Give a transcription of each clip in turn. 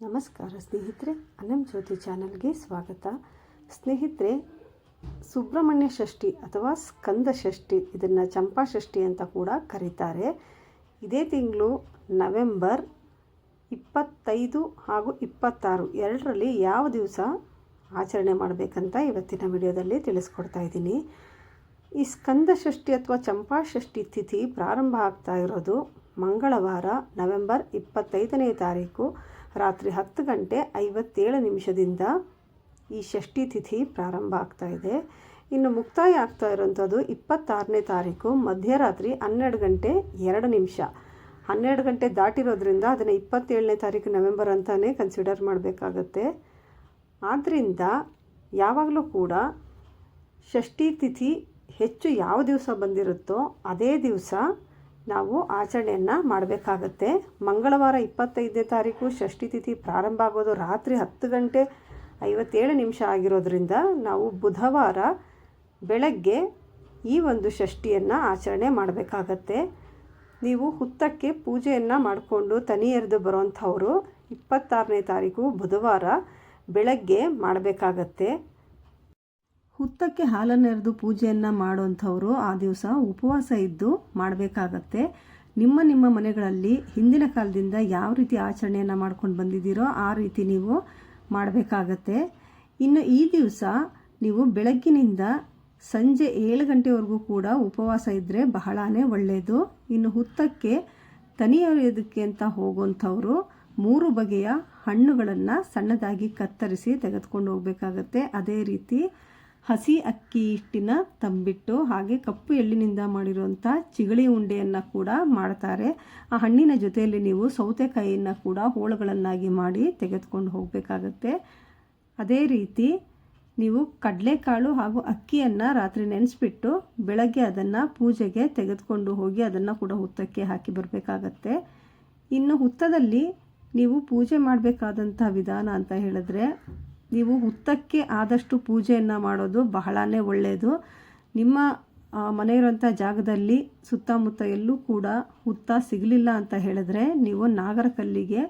ನಮಸ್ಕಾರ ಸ್ನೇಹಿತರೆ, ಅನಂ ಜ್ಯೋತಿ ಚಾನಲ್ಗೆ ಸ್ವಾಗತ. ಸ್ನೇಹಿತರೆ, ಸುಬ್ರಹ್ಮಣ್ಯ ಷಷ್ಠಿ ಅಥವಾ ಸ್ಕಂದ ಷಷ್ಠಿ, ಇದನ್ನು ಚಂಪಾ ಷಷ್ಠಿ ಅಂತ ಕೂಡ ಕರೀತಾರೆ. ಇದೇ ತಿಂಗಳು ನವೆಂಬರ್ 25 ಹಾಗೂ 26 ಎರಡರಲ್ಲಿ ಯಾವ ದಿವಸ ಆಚರಣೆ ಮಾಡಬೇಕಂತ ಇವತ್ತಿನ ವಿಡಿಯೋದಲ್ಲಿ ತಿಳಿಸ್ಕೊಡ್ತಾ ಇದ್ದೀನಿ. ಈ ಸ್ಕಂದ ಷಷ್ಠಿ ಅಥವಾ ಚಂಪಾ ಷಷ್ಠಿ ತಿಥಿ ಪ್ರಾರಂಭ ಆಗ್ತಾ ಇರೋದು ಮಂಗಳವಾರ ನವೆಂಬರ್ 25ನೇ ತಾರೀಕು ರಾತ್ರಿ 10:57 ಈ ಷಷ್ಠಿ ತಿಥಿ ಪ್ರಾರಂಭ ಆಗ್ತಾ ಇದೆ. ಇನ್ನು ಮುಕ್ತಾಯ ಆಗ್ತಾ ಇರೋಂಥದ್ದು 26ನೇ ತಾರೀಕು ಮಧ್ಯರಾತ್ರಿ 12:02. 12 ಗಂಟೆ ದಾಟಿರೋದ್ರಿಂದ ಅದನ್ನು 27ನೇ ತಾರೀಕು ನವೆಂಬರ್ ಅಂತಲೇ ಕನ್ಸಿಡರ್ ಮಾಡಬೇಕಾಗತ್ತೆ. ಆದ್ದರಿಂದ ಯಾವಾಗಲೂ ಕೂಡ ಷಷ್ಠಿ ತಿಥಿ ಹೆಚ್ಚು ಯಾವ ದಿವಸ ಬಂದಿರುತ್ತೋ ಅದೇ ದಿವಸ ನಾವು ಆಚರಣೆಯನ್ನು ಮಾಡಬೇಕಾಗತ್ತೆ. ಮಂಗಳವಾರ 25ನೇ ತಾರೀಕು ಷಷ್ಠಿ ತಿಥಿ ಪ್ರಾರಂಭ ಆಗೋದು ರಾತ್ರಿ 10:57 ಆಗಿರೋದ್ರಿಂದ ನಾವು ಬುಧವಾರ ಬೆಳಗ್ಗೆ ಈ ಒಂದು ಷಷ್ಠಿಯನ್ನು ಆಚರಣೆ ಮಾಡಬೇಕಾಗತ್ತೆ. ನೀವು ಹುತ್ತಕ್ಕೆ ಪೂಜೆಯನ್ನು ಮಾಡಿಕೊಂಡು ತನಿ ಎರೆದು ಬರೋಂಥವರು 26ನೇ ತಾರೀಕು ಬುಧವಾರ ಬೆಳಗ್ಗೆ ಮಾಡಬೇಕಾಗತ್ತೆ. ಹುತ್ತಕ್ಕೆ ಹಾಲನ್ನು ಎರೆದು ಪೂಜೆಯನ್ನು ಮಾಡೋಂಥವರು ಆ ದಿವಸ ಉಪವಾಸ ಇದ್ದು ಮಾಡಬೇಕಾಗತ್ತೆ. ನಿಮ್ಮ ಮನೆಗಳಲ್ಲಿ ಹಿಂದಿನ ಕಾಲದಿಂದ ಯಾವ ರೀತಿ ಆಚರಣೆಯನ್ನು ಮಾಡ್ಕೊಂಡು ಬಂದಿದ್ದೀರೋ ಆ ರೀತಿ ನೀವು ಮಾಡಬೇಕಾಗತ್ತೆ. ಇನ್ನು ಈ ದಿವಸ ನೀವು ಬೆಳಗ್ಗಿನಿಂದ ಸಂಜೆ 7 ಗಂಟೆವರೆಗೂ ಕೂಡ ಉಪವಾಸ ಇದ್ದರೆ ಬಹಳನೇ ಒಳ್ಳೆಯದು. ಇನ್ನು ಹುತ್ತಕ್ಕೆ ತನಿ ಎರೆಯೋದಕ್ಕೆ ಅಂತ ಹೋಗುವಂಥವರು 3 ಬಗೆಯ ಹಣ್ಣುಗಳನ್ನು ಸಣ್ಣದಾಗಿ ಕತ್ತರಿಸಿ ತೆಗೆದುಕೊಂಡು ಹೋಗಬೇಕಾಗತ್ತೆ. ಅದೇ ರೀತಿ ಹಸಿ ಅಕ್ಕಿ ಹಿಟ್ಟಿನ ತಂಬಿಟ್ಟು, ಹಾಗೆ ಕಪ್ಪು ಎಳ್ಳಿನಿಂದ ಮಾಡಿರುವಂಥ ಚಿಗಳಿ ಉಂಡೆಯನ್ನು ಕೂಡ ಮಾಡ್ತಾರೆ. ಆ ಹಣ್ಣಿನ ಜೊತೆಯಲ್ಲಿ ನೀವು ಸೌತೆಕಾಯಿಯನ್ನು ಕೂಡ ಹೋಳುಗಳನ್ನಾಗಿ ಮಾಡಿ ತೆಗೆದುಕೊಂಡು ಹೋಗಬೇಕಾಗತ್ತೆ. ಅದೇ ರೀತಿ ನೀವು ಕಡಲೆಕಾಳು ಹಾಗೂ ಅಕ್ಕಿಯನ್ನು ರಾತ್ರಿ ನೆನೆಸ್ಬಿಟ್ಟು ಬೆಳಗ್ಗೆ ಅದನ್ನು ಪೂಜೆಗೆ ತೆಗೆದುಕೊಂಡು ಹೋಗಿ ಅದನ್ನು ಕೂಡ ಹುತ್ತಕ್ಕೆ ಹಾಕಿ ಬರಬೇಕಾಗತ್ತೆ. ಇನ್ನು ಹುತ್ತದಲ್ಲಿ ನೀವು ಪೂಜೆ ಮಾಡಬೇಕಾದಂಥ ವಿಧಾನ ಅಂತ ಹೇಳಿದ್ರೆ, ನೀವು ಹುತ್ತಕ್ಕೆ ಆದಷ್ಟು ಪೂಜೆಯನ್ನು ಮಾಡೋದು ಬಹಳನೇ ಒಳ್ಳೆಯದು. ನಿಮ್ಮ ಮನೆ ಇರೋಂಥ ಜಾಗದಲ್ಲಿ ಸುತ್ತಮುತ್ತ ಎಲ್ಲೂ ಕೂಡ ಹುತ್ತ ಸಿಗಲಿಲ್ಲ ಅಂತ ಹೇಳಿದ್ರೆ ನೀವು ನಾಗರಕಲ್ಲಿಗೆ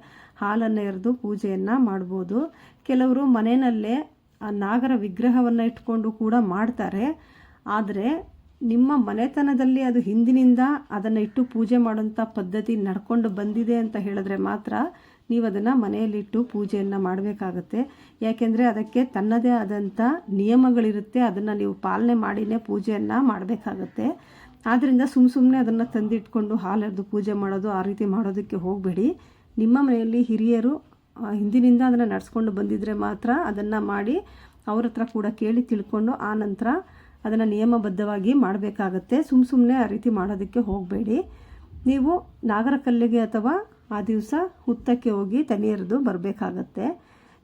ಹಾಲನ್ನು ಎರೆದು ಪೂಜೆಯನ್ನು ಮಾಡ್ಬೋದು. ಕೆಲವರು ಮನೆಯಲ್ಲೇ ಆ ನಾಗರ ವಿಗ್ರಹವನ್ನು ಇಟ್ಕೊಂಡು ಕೂಡ ಮಾಡ್ತಾರೆ. ಆದರೆ ನಿಮ್ಮ ಮನೆತನದಲ್ಲಿ ಅದು ಹಿಂದಿನಿಂದ ಅದನ್ನು ಇಟ್ಟು ಪೂಜೆ ಮಾಡೋಂಥ ಪದ್ಧತಿ ನಡ್ಕೊಂಡು ಬಂದಿದೆ ಅಂತ ಹೇಳಿದ್ರೆ ಮಾತ್ರ ನೀವು ಅದನ್ನು ಮನೆಯಲ್ಲಿಟ್ಟು ಪೂಜೆಯನ್ನು ಮಾಡಬೇಕಾಗತ್ತೆ. ಯಾಕೆಂದರೆ ಅದಕ್ಕೆ ತನ್ನದೇ ಆದಂಥ ನಿಯಮಗಳಿರುತ್ತೆ. ಅದನ್ನು ನೀವು ಪಾಲನೆ ಮಾಡಿನೇ ಪೂಜೆಯನ್ನು ಮಾಡಬೇಕಾಗತ್ತೆ. ಆದ್ದರಿಂದ ಸುಮ್ಮನೆ ಅದನ್ನು ತಂದಿಟ್ಕೊಂಡು ಹಾಲೆರೆದು ಪೂಜೆ ಮಾಡೋದು, ಆ ರೀತಿ ಮಾಡೋದಕ್ಕೆ ಹೋಗಬೇಡಿ. ನಿಮ್ಮ ಮನೆಯಲ್ಲಿ ಹಿರಿಯರು ಹಿಂದಿನಿಂದ ಅದನ್ನು ನಡೆಸ್ಕೊಂಡು ಬಂದಿದ್ದರೆ ಮಾತ್ರ ಅದನ್ನು ಮಾಡಿ ಅವ್ರ ಹತ್ರ ಕೂಡ ಕೇಳಿ ತಿಳ್ಕೊಂಡು ಆ ನಂತರ ಅದನ್ನು ನಿಯಮಬದ್ಧವಾಗಿ ಮಾಡಬೇಕಾಗತ್ತೆ. ಸುಮ್ಮನೆ ಆ ರೀತಿ ಮಾಡೋದಕ್ಕೆ ಹೋಗಬೇಡಿ. ನೀವು ನಾಗರಕಲ್ಲಿಗೆ ಅಥವಾ ಆ ದಿವಸ ಹುತ್ತಕ್ಕೆ ಹೋಗಿ ತನಿ ಎರೆದು ಬರಬೇಕಾಗತ್ತೆ.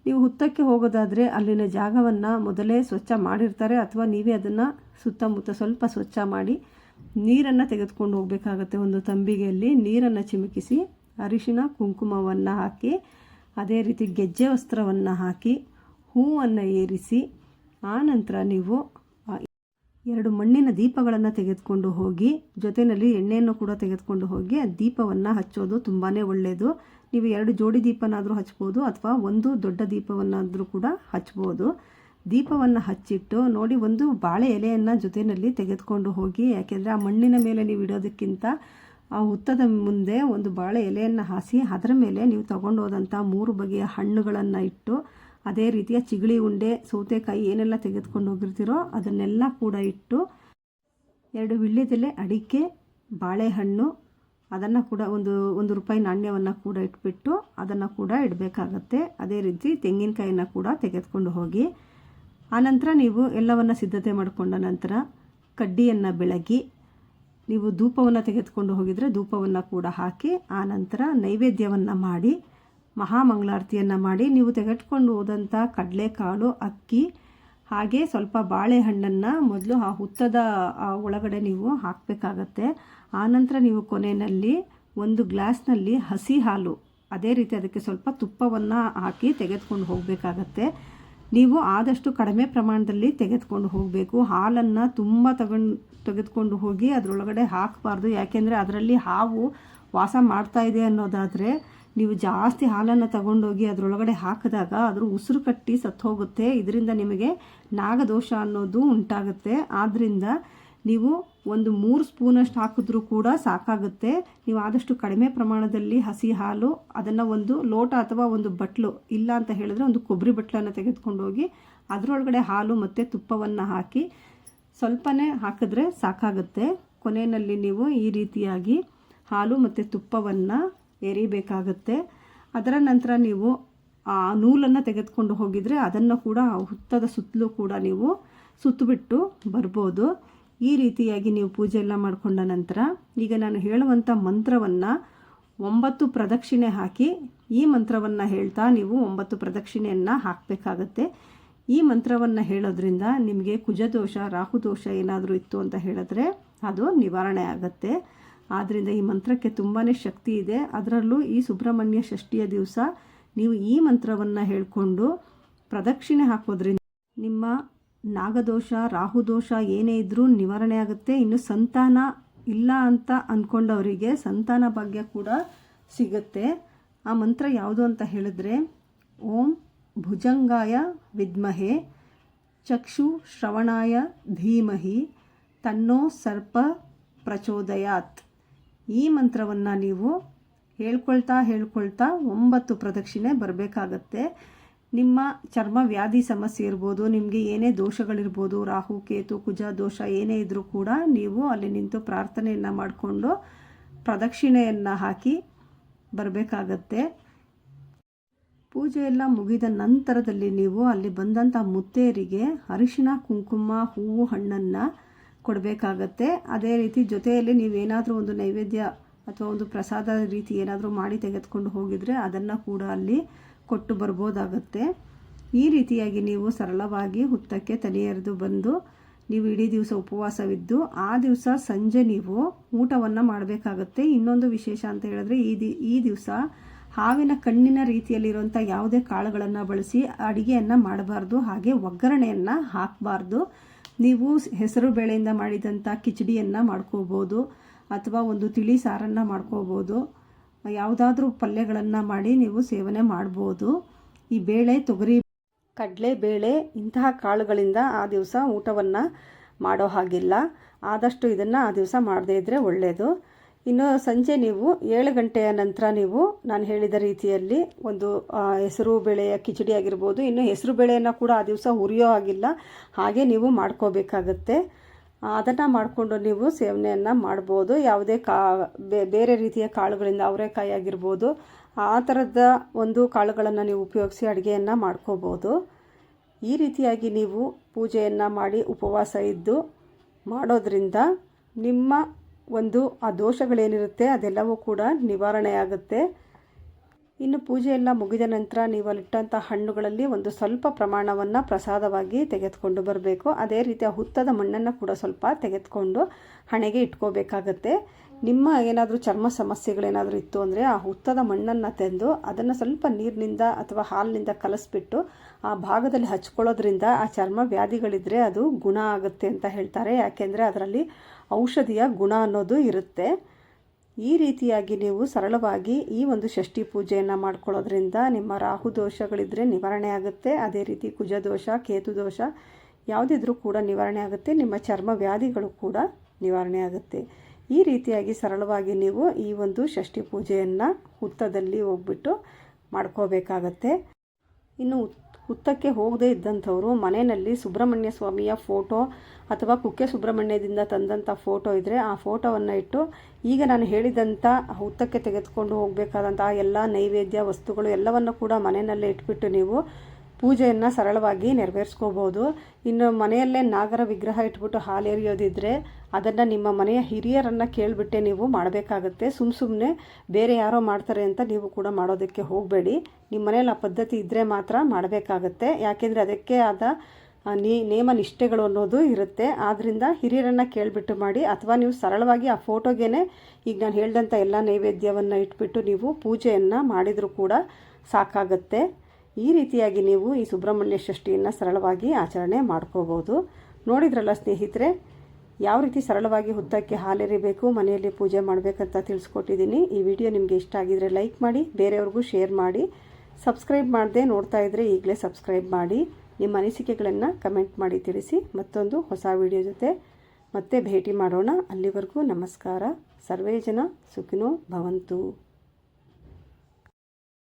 ನೀವು ಹುತ್ತಕ್ಕೆ ಹೋಗೋದಾದರೆ ಅಲ್ಲಿನ ಜಾಗವನ್ನು ಮೊದಲೇ ಸ್ವಚ್ಛ ಮಾಡಿರ್ತಾರೆ, ಅಥವಾ ನೀವೇ ಅದನ್ನು ಸುತ್ತಮುತ್ತ ಸ್ವಲ್ಪ ಸ್ವಚ್ಛ ಮಾಡಿ ನೀರನ್ನು ತೆಗೆದುಕೊಂಡು ಹೋಗಬೇಕಾಗತ್ತೆ. ಒಂದು ತಂಬಿಗೆಯಲ್ಲಿ ನೀರನ್ನು ಚಿಮುಕಿಸಿ ಅರಿಶಿಣ ಕುಂಕುಮವನ್ನು ಹಾಕಿ, ಅದೇ ರೀತಿ ಗೆಜ್ಜೆ ವಸ್ತ್ರವನ್ನು ಹಾಕಿ ಹೂವನ್ನು ಏರಿಸಿ, ಆನಂತರ ನೀವು 2 ಮಣ್ಣಿನ ದೀಪಗಳನ್ನು ತೆಗೆದುಕೊಂಡು ಹೋಗಿ ಜೊತೆಯಲ್ಲಿ ಎಣ್ಣೆಯನ್ನು ಕೂಡ ತೆಗೆದುಕೊಂಡು ಹೋಗಿ ಆ ದೀಪವನ್ನು ಹಚ್ಚೋದು ತುಂಬಾ ಒಳ್ಳೆಯದು. ನೀವು 2 ಜೋಡಿ ದೀಪನಾದರೂ ಹಚ್ಬೋದು, ಅಥವಾ 1 ದೊಡ್ಡ ದೀಪವನ್ನಾದರೂ ಕೂಡ ಹಚ್ಬೋದು. ದೀಪವನ್ನು ಹಚ್ಚಿಟ್ಟು ನೋಡಿ, ಒಂದು ಬಾಳೆ ಎಲೆಯನ್ನು ಜೊತೆಯಲ್ಲಿ ತೆಗೆದುಕೊಂಡು ಹೋಗಿ. ಯಾಕೆಂದರೆ ಆ ಮಣ್ಣಿನ ಮೇಲೆ ನೀವು ಇಡೋದಕ್ಕಿಂತ ಆ ಹುತ್ತದ ಮುಂದೆ ಒಂದು ಬಾಳೆ ಎಲೆಯನ್ನು ಹಾಸಿ ಅದರ ಮೇಲೆ ನೀವು ತಗೊಂಡು ಹೋದಂಥ 3 ಬಗೆಯ ಹಣ್ಣುಗಳನ್ನು ಇಟ್ಟು, ಅದೇ ರೀತಿಯ ಚಿಗಳಿ ಉಂಡೆ, ಸೌತೆಕಾಯಿ ಏನೆಲ್ಲ ತೆಗೆದುಕೊಂಡು ಹೋಗಿರ್ತೀರೋ ಅದನ್ನೆಲ್ಲ ಕೂಡ ಇಟ್ಟು, 2 ವೀಳ್ಯದೆಲೆ, ಅಡಿಕೆ, ಬಾಳೆಹಣ್ಣು, ಅದನ್ನು ಕೂಡ ಒಂದು ರೂಪಾಯಿ ನಾಣ್ಯವನ್ನು ಕೂಡ ಇಟ್ಬಿಟ್ಟು ಅದನ್ನು ಕೂಡ ಇಡಬೇಕಾಗತ್ತೆ. ಅದೇ ರೀತಿ ತೆಂಗಿನಕಾಯಿನ ಕೂಡ ತೆಗೆದುಕೊಂಡು ಹೋಗಿ, ಆನಂತರ ನೀವು ಎಲ್ಲವನ್ನು ಸಿದ್ಧತೆ ಮಾಡಿಕೊಂಡ ನಂತರ ಕಡ್ಡಿಯನ್ನು ಬೆಳಗಿ, ನೀವು ಧೂಪವನ್ನು ತೆಗೆದುಕೊಂಡು ಹೋಗಿದರೆ ಧೂಪವನ್ನು ಕೂಡ ಹಾಕಿ, ಆನಂತರ ನೈವೇದ್ಯವನ್ನು ಮಾಡಿ ಮಹಾಮಂಗಳಾರತಿಯನ್ನು ಮಾಡಿ, ನೀವು ತೆಗೆದುಕೊಂಡು ಹೋದಂಥ ಕಡಲೆಕಾಳು, ಅಕ್ಕಿ, ಹಾಗೆ ಸ್ವಲ್ಪ ಬಾಳೆಹಣ್ಣನ್ನು ಮೊದಲು ಆ ಹುತ್ತದ ಒಳಗಡೆ ನೀವು ಹಾಕಬೇಕಾಗತ್ತೆ. ಆನಂತರ ನೀವು ಕೊನೆಯಲ್ಲಿ 1 ಗ್ಲಾಸ್ನಲ್ಲಿ ಹಸಿ ಹಾಲು, ಅದೇ ರೀತಿ ಅದಕ್ಕೆ ಸ್ವಲ್ಪ ತುಪ್ಪವನ್ನು ಹಾಕಿ ತೆಗೆದುಕೊಂಡು ಹೋಗಬೇಕಾಗತ್ತೆ. ನೀವು ಆದಷ್ಟು ಕಡಿಮೆ ಪ್ರಮಾಣದಲ್ಲಿ ತೆಗೆದುಕೊಂಡು ಹೋಗಬೇಕು. ಹಾಲನ್ನು ತುಂಬ ತೆಗೆದುಕೊಂಡು ಹೋಗಿ ಅದರೊಳಗಡೆ ಹಾಕಬಾರ್ದು. ಯಾಕೆಂದರೆ ಅದರಲ್ಲಿ ಹಾವು ವಾಸ ಮಾಡ್ತಾ ಇದೆ ಅನ್ನೋದಾದರೆ ನೀವು ಜಾಸ್ತಿ ಹಾಲನ್ನು ತಗೊಂಡೋಗಿ ಅದರೊಳಗಡೆ ಹಾಕಿದಾಗ ಅದ್ರ ಉಸಿರು ಕಟ್ಟಿ ಸತ್ತು ಹೋಗುತ್ತೆ. ಇದರಿಂದ ನಿಮಗೆ ನಾಗದೋಷ ಅನ್ನೋದು ಉಂಟಾಗುತ್ತೆ. ಆದ್ದರಿಂದ ನೀವು ಒಂದು 3 ಸ್ಪೂನಷ್ಟು ಹಾಕಿದ್ರೂ ಕೂಡ ಸಾಕಾಗುತ್ತೆ. ನೀವು ಆದಷ್ಟು ಕಡಿಮೆ ಪ್ರಮಾಣದಲ್ಲಿ ಹಸಿ ಹಾಲು, ಅದನ್ನು ಒಂದು ಲೋಟ ಅಥವಾ ಒಂದು ಬಟ್ಲು, ಇಲ್ಲ ಅಂತ ಹೇಳಿದ್ರೆ ಒಂದು ಕೊಬ್ಬರಿ ಬಟ್ಲನ್ನು ತೆಗೆದುಕೊಂಡು ಹೋಗಿ ಅದರೊಳಗಡೆ ಹಾಲು ಮತ್ತು ತುಪ್ಪವನ್ನು ಹಾಕಿ ಸ್ವಲ್ಪನೇ ಹಾಕಿದ್ರೆ ಸಾಕಾಗುತ್ತೆ. ಕೊನೆಯಲ್ಲಿ ನೀವು ಈ ರೀತಿಯಾಗಿ ಹಾಲು ಮತ್ತು ತುಪ್ಪವನ್ನು ಎರಿಬೇಕಾಗುತ್ತೆ. ಅದರ ನಂತರ ನೀವು ಆ ನೂಲನ್ನು ತೆಗೆದುಕೊಂಡು ಹೋಗಿದರೆ ಅದನ್ನು ಕೂಡ ಹುತ್ತದ ಸುತ್ತಲೂ ಕೂಡ ನೀವು ಸುತ್ತಬಿಟ್ಟು ಬರ್ಬೋದು. ಈ ರೀತಿಯಾಗಿ ನೀವು ಪೂಜೆ ಎಲ್ಲ ಮಾಡಿಕೊಂಡ ನಂತರ ಈಗ ನಾನು ಹೇಳುವಂಥ ಮಂತ್ರವನ್ನು 9 ಪ್ರದಕ್ಷಿಣೆ ಹಾಕಿ, ಈ ಮಂತ್ರವನ್ನು ಹೇಳ್ತಾ ನೀವು 9 ಪ್ರದಕ್ಷಿಣೆಯನ್ನು ಹಾಕಬೇಕಾಗತ್ತೆ. ಈ ಮಂತ್ರವನ್ನು ಹೇಳೋದ್ರಿಂದ ನಿಮಗೆ ಕುಜದೋಷ, ರಾಹುದೋಷ ಏನಾದರೂ ಇತ್ತು ಅಂತ ಹೇಳಿದ್ರೆ ಅದು ನಿವಾರಣೆ ಆಗುತ್ತೆ. ಆದ್ದರಿಂದ ಈ ಮಂತ್ರಕ್ಕೆ ತುಂಬಾ ಶಕ್ತಿ ಇದೆ. ಅದರಲ್ಲೂ ಈ ಸುಬ್ರಹ್ಮಣ್ಯ ಷಷ್ಠಿಯ ದಿವಸ ನೀವು ಈ ಮಂತ್ರವನ್ನು ಹೇಳಿಕೊಂಡು ಪ್ರದಕ್ಷಿಣೆ ಹಾಕೋದ್ರಿಂದ ನಿಮ್ಮ ನಾಗದೋಷ, ರಾಹುದೋಷ ಏನೇ ಇದ್ದರೂ ನಿವಾರಣೆ ಆಗುತ್ತೆ. ಇನ್ನು ಸಂತಾನ ಇಲ್ಲ ಅಂತ ಅಂದ್ಕೊಂಡವರಿಗೆ ಸಂತಾನ ಭಾಗ್ಯ ಕೂಡ ಸಿಗುತ್ತೆ. ಆ ಮಂತ್ರ ಯಾವುದು ಅಂತ ಹೇಳಿದ್ರೆ, ಓಂ ಭುಜಂಗಾಯ ವಿದ್ಮಹೆ ಚಕ್ಷು ಶ್ರವಣಾಯ ಧೀಮಹಿ ತನ್ನೋ ಸರ್ಪ ಪ್ರಚೋದಯಾತ್. ಈ ಮಂತ್ರವನ್ನು ನೀವು ಹೇಳ್ಕೊಳ್ತಾ 9 ಪ್ರದಕ್ಷಿಣೆ ಬರಬೇಕಾಗತ್ತೆ. ನಿಮ್ಮ ಚರ್ಮ ವ್ಯಾಧಿ ಸಮಸ್ಯೆ ಇರ್ಬೋದು, ನಿಮಗೆ ಏನೇ ದೋಷಗಳಿರ್ಬೋದು, ರಾಹು ಕೇತು ಕುಜ ದೋಷ ಏನೇ ಇದ್ದರೂ ಕೂಡ ನೀವು ಅಲ್ಲಿ ನಿಂತು ಪ್ರಾರ್ಥನೆಯನ್ನು ಮಾಡಿಕೊಂಡು ಪ್ರದಕ್ಷಿಣೆಯನ್ನು ಹಾಕಿ ಬರಬೇಕಾಗತ್ತೆ. ಪೂಜೆ ಎಲ್ಲ ಮುಗಿದ ನಂತರದಲ್ಲಿ ನೀವು ಅಲ್ಲಿ ಬಂದಂಥ ಮುತ್ತೇರಿಗೆ ಅರಿಶಿಣ, ಕುಂಕುಮ, ಹೂವು, ಹಣ್ಣನ್ನು ಕೊಡಬೇಕಾಗತ್ತೆ. ಅದೇ ರೀತಿ ಜೊತೆಯಲ್ಲಿ ನೀವೇನಾದರೂ ಒಂದು ನೈವೇದ್ಯ ಅಥವಾ ಒಂದು ಪ್ರಸಾದ ರೀತಿ ಏನಾದರೂ ಮಾಡಿ ತೆಗೆದುಕೊಂಡು ಹೋಗಿದರೆ ಅದನ್ನು ಕೂಡ ಅಲ್ಲಿ ಕೊಟ್ಟು ಬರ್ಬೋದಾಗತ್ತೆ. ಈ ರೀತಿಯಾಗಿ ನೀವು ಸರಳವಾಗಿ ಹುತ್ತಕ್ಕೆ ತಲೆ ಎರೆದು ಬಂದು ನೀವು ಇಡೀ ದಿವಸ ಉಪವಾಸವಿದ್ದು ಆ ದಿವಸ ಸಂಜೆ ನೀವು ಊಟವನ್ನು ಮಾಡಬೇಕಾಗತ್ತೆ. ಇನ್ನೊಂದು ವಿಶೇಷ ಅಂತ ಹೇಳಿದ್ರೆ ಈ ದಿವಸ ಹಾವಿನ ಕಣ್ಣಿನ ರೀತಿಯಲ್ಲಿರುವಂಥ ಯಾವುದೇ ಕಾಳುಗಳನ್ನು ಬಳಸಿ ಅಡುಗೆಯನ್ನು ಮಾಡಬಾರ್ದು, ಹಾಗೆ ಒಗ್ಗರಣೆಯನ್ನು ಹಾಕಬಾರ್ದು. ನೀವು ಹೆಸರು ಬೇಳೆಯಿಂದ ಮಾಡಿದಂಥ ಕಿಚಡಿಯನ್ನು ಮಾಡ್ಕೋಬೋದು, ಅಥವಾ ಒಂದು ತಿಳಿ ಸಾರನ್ನು ಮಾಡ್ಕೋಬೋದು, ಯಾವುದಾದ್ರೂ ಪಲ್ಯಗಳನ್ನು ಮಾಡಿ ನೀವು ಸೇವನೆ ಮಾಡ್ಬೋದು. ಈ ಬೇಳೆ, ತೊಗರಿ, ಕಡಲೆ ಬೇಳೆ ಇಂತಹ ಕಾಳುಗಳಿಂದ ಆ ದಿವಸ ಊಟವನ್ನು ಮಾಡೋ ಹಾಗಿಲ್ಲ. ಆದಷ್ಟು ಇದನ್ನು ಆ ದಿವಸ ಮಾಡದೇ ಇದ್ದರೆ ಒಳ್ಳೆಯದು. ಇನ್ನು ಸಂಜೆ ನೀವು 7 ಗಂಟೆಯ ನಂತರ ನೀವು ನಾನು ಹೇಳಿದ ರೀತಿಯಲ್ಲಿ ಒಂದು ಹೆಸರು ಬೇಳೆಯ ಕಿಚಡಿ ಆಗಿರ್ಬೋದು, ಇನ್ನು ಹೆಸರು ಬೇಳೆಯನ್ನು ಕೂಡ ಆ ದಿವಸ ಹುರಿಯೋ ಹಾಗಿಲ್ಲ, ಹಾಗೆ ನೀವು ಮಾಡ್ಕೋಬೇಕಾಗತ್ತೆ. ಅದನ್ನು ಮಾಡಿಕೊಂಡು ನೀವು ಸೇವನೆಯನ್ನು ಮಾಡ್ಬೋದು. ಯಾವುದೇ ಬೇರೆ ರೀತಿಯ ಕಾಳುಗಳಿಂದ, ಅವರೆಕಾಯಿ ಆಗಿರ್ಬೋದು, ಆ ಥರದ ಒಂದು ಕಾಳುಗಳನ್ನು ನೀವು ಉಪಯೋಗಿಸಿ ಅಡುಗೆಯನ್ನು ಮಾಡ್ಕೋಬೋದು. ಈ ರೀತಿಯಾಗಿ ನೀವು ಪೂಜೆಯನ್ನು ಮಾಡಿ ಉಪವಾಸ ಇದ್ದು ಮಾಡೋದ್ರಿಂದ ನಿಮ್ಮ ಒಂದು ಆ ದೋಷಗಳೇನಿರುತ್ತೆ ಅದೆಲ್ಲವೂ ಕೂಡ ನಿವಾರಣೆ ಆಗುತ್ತೆ. ಇನ್ನು ಪೂಜೆ ಎಲ್ಲ ಮುಗಿದ ನಂತರ ನೀವು ಅಲ್ಲಿಟ್ಟಂಥ ಹಣ್ಣುಗಳಲ್ಲಿ ಒಂದು ಸ್ವಲ್ಪ ಪ್ರಮಾಣವನ್ನು ಪ್ರಸಾದವಾಗಿ ತೆಗೆದುಕೊಂಡು ಬರಬೇಕು. ಅದೇ ರೀತಿ ಆ ಹುತ್ತದ ಮಣ್ಣನ್ನು ಕೂಡ ಸ್ವಲ್ಪ ತೆಗೆದುಕೊಂಡು ಹಣೆಗೆ ಇಟ್ಕೋಬೇಕಾಗತ್ತೆ. ನಿಮ್ಮ ಏನಾದರೂ ಚರ್ಮ ಸಮಸ್ಯೆಗಳೇನಾದರೂ ಇತ್ತು ಅಂದರೆ ಆ ಹುತ್ತದ ಮಣ್ಣನ್ನು ತಂದು ಅದನ್ನು ಸ್ವಲ್ಪ ನೀರಿನಿಂದ ಅಥವಾ ಹಾಲಿನಿಂದ ಕಲಸಿಬಿಟ್ಟು ಆ ಭಾಗದಲ್ಲಿ ಹಚ್ಕೊಳ್ಳೋದ್ರಿಂದ ಆ ಚರ್ಮ ವ್ಯಾಧಿಗಳಿದ್ದರೆ ಅದು ಗುಣ ಆಗುತ್ತೆ ಅಂತ ಹೇಳ್ತಾರೆ. ಯಾಕೆಂದರೆ ಅದರಲ್ಲಿ ಔಷಧಿಯ ಗುಣ ಅನ್ನೋದು ಇರುತ್ತೆ. ಈ ರೀತಿಯಾಗಿ ನೀವು ಸರಳವಾಗಿ ಈ ಒಂದು ಷಷ್ಠಿ ಪೂಜೆಯನ್ನು ಮಾಡ್ಕೊಳ್ಳೋದ್ರಿಂದ ನಿಮ್ಮ ರಾಹು ದೋಷಗಳಿದ್ದರೆ ನಿವಾರಣೆ ಆಗುತ್ತೆ. ಅದೇ ರೀತಿ ಕುಜದೋಷ, ಕೇತು ದೋಷ ಯಾವುದಿದ್ರೂ ಕೂಡ ನಿವಾರಣೆ ಆಗುತ್ತೆ. ನಿಮ್ಮ ಚರ್ಮ ವ್ಯಾಧಿಗಳು ಕೂಡ ನಿವಾರಣೆ ಆಗುತ್ತೆ. ಈ ರೀತಿಯಾಗಿ ಸರಳವಾಗಿ ನೀವು ಈ ಒಂದು ಷಷ್ಠಿ ಪೂಜೆಯನ್ನು ಹುತ್ತದಲ್ಲಿ ಹೋಗ್ಬಿಟ್ಟು ಮಾಡ್ಕೋಬೇಕಾಗತ್ತೆ. ಇನ್ನು ಹುತ್ತಕ್ಕೆ ಹೋಗದೇ ಇದ್ದಂಥವರು ಮನೆಯಲ್ಲಿ ಸುಬ್ರಹ್ಮಣ್ಯ ಸ್ವಾಮಿಯ ಫೋಟೋ ಅಥವಾ ಕುಕ್ಕೆ ಸುಬ್ರಹ್ಮಣ್ಯದಿಂದ ತಂದಂಥ ಫೋಟೋ ಇದ್ದರೆ ಆ ಫೋಟೋವನ್ನು ಇಟ್ಟು ಈಗ ನಾನು ಹೇಳಿದಂಥ ಹುತ್ತಕ್ಕೆ ತೆಗೆದುಕೊಂಡು ಹೋಗಬೇಕಾದಂಥ ಎಲ್ಲ ನೈವೇದ್ಯ ವಸ್ತುಗಳು ಎಲ್ಲವನ್ನು ಕೂಡ ಮನೆಯಲ್ಲೇ ಇಟ್ಬಿಟ್ಟು ನೀವು ಪೂಜೆಯನ್ನು ಸರಳವಾಗಿ ನೆರವೇರಿಸ್ಕೋಬೋದು. ಇನ್ನು ಮನೆಯಲ್ಲೇ ನಾಗರ ವಿಗ್ರಹ ಇಟ್ಬಿಟ್ಟು ಹಾಲು ಎರೆಯೋದಿದ್ದರೆ ಅದನ್ನು ನಿಮ್ಮ ಮನೆಯ ಹಿರಿಯರನ್ನು ಕೇಳಿಬಿಟ್ಟೆ ನೀವು ಮಾಡಬೇಕಾಗತ್ತೆ. ಸುಮ್ಮನೆ ಬೇರೆ ಯಾರೋ ಮಾಡ್ತಾರೆ ಅಂತ ನೀವು ಕೂಡ ಮಾಡೋದಕ್ಕೆ ಹೋಗಬೇಡಿ. ನಿಮ್ಮ ಮನೇಲಿ ಆ ಪದ್ಧತಿ ಇದ್ದರೆ ಮಾತ್ರ ಮಾಡಬೇಕಾಗತ್ತೆ. ಯಾಕೆಂದರೆ ಅದಕ್ಕೆ ಆದ ನೇಮ ನಿಷ್ಠೆಗಳು ಅನ್ನೋದು ಇರುತ್ತೆ. ಆದ್ದರಿಂದ ಹಿರಿಯರನ್ನು ಕೇಳಿಬಿಟ್ಟು ಮಾಡಿ, ಅಥವಾ ನೀವು ಸರಳವಾಗಿ ಆ ಫೋಟೋಗೇ ಈಗ ನಾನು ಹೇಳಿದಂಥ ಎಲ್ಲ ನೈವೇದ್ಯವನ್ನು ಇಟ್ಬಿಟ್ಟು ನೀವು ಪೂಜೆಯನ್ನು ಮಾಡಿದರೂ ಕೂಡ ಸಾಕಾಗತ್ತೆ. ಈ ರೀತಿಯಾಗಿ ನೀವು ಈ ಸುಬ್ರಹ್ಮಣ್ಯ ಷಷ್ಠಿಯನ್ನು ಸರಳವಾಗಿ ಆಚರಣೆ ಮಾಡ್ಕೋಬೋದು. ನೋಡಿದ್ರಲ್ಲ ಸ್ನೇಹಿತರೆ, ಯಾವ ರೀತಿ ಸರಳವಾಗಿ ಹುತ್ತಕ್ಕೆ ಹಾಲೆರಿಬೇಕು, ಮನೆಯಲ್ಲಿ ಪೂಜೆ ಮಾಡಬೇಕಂತ ತಿಳಿಸ್ಕೊಟ್ಟಿದ್ದೀನಿ. ಈ ವಿಡಿಯೋ ನಿಮಗೆ ಇಷ್ಟ ಆಗಿದರೆ ಲೈಕ್ ಮಾಡಿ, ಬೇರೆಯವ್ರಿಗೂ ಶೇರ್ ಮಾಡಿ. ಸಬ್ಸ್ಕ್ರೈಬ್ ಮಾಡದೆ ನೋಡ್ತಾ ಇದ್ದರೆ ಈಗಲೇ ಸಬ್ಸ್ಕ್ರೈಬ್ ಮಾಡಿ. ನಿಮ್ಮ ಅನಿಸಿಕೆಗಳನ್ನು ಕಮೆಂಟ್ ಮಾಡಿ ತಿಳಿಸಿ. ಮತ್ತೊಂದು ಹೊಸ ವಿಡಿಯೋ ಜೊತೆ ಮತ್ತೆ ಭೇಟಿ ಮಾಡೋಣ. ಅಲ್ಲಿವರೆಗೂ ನಮಸ್ಕಾರ. ಸರ್ವೇ ಜನ ಸುಖಿನೋ ಭವಂತು.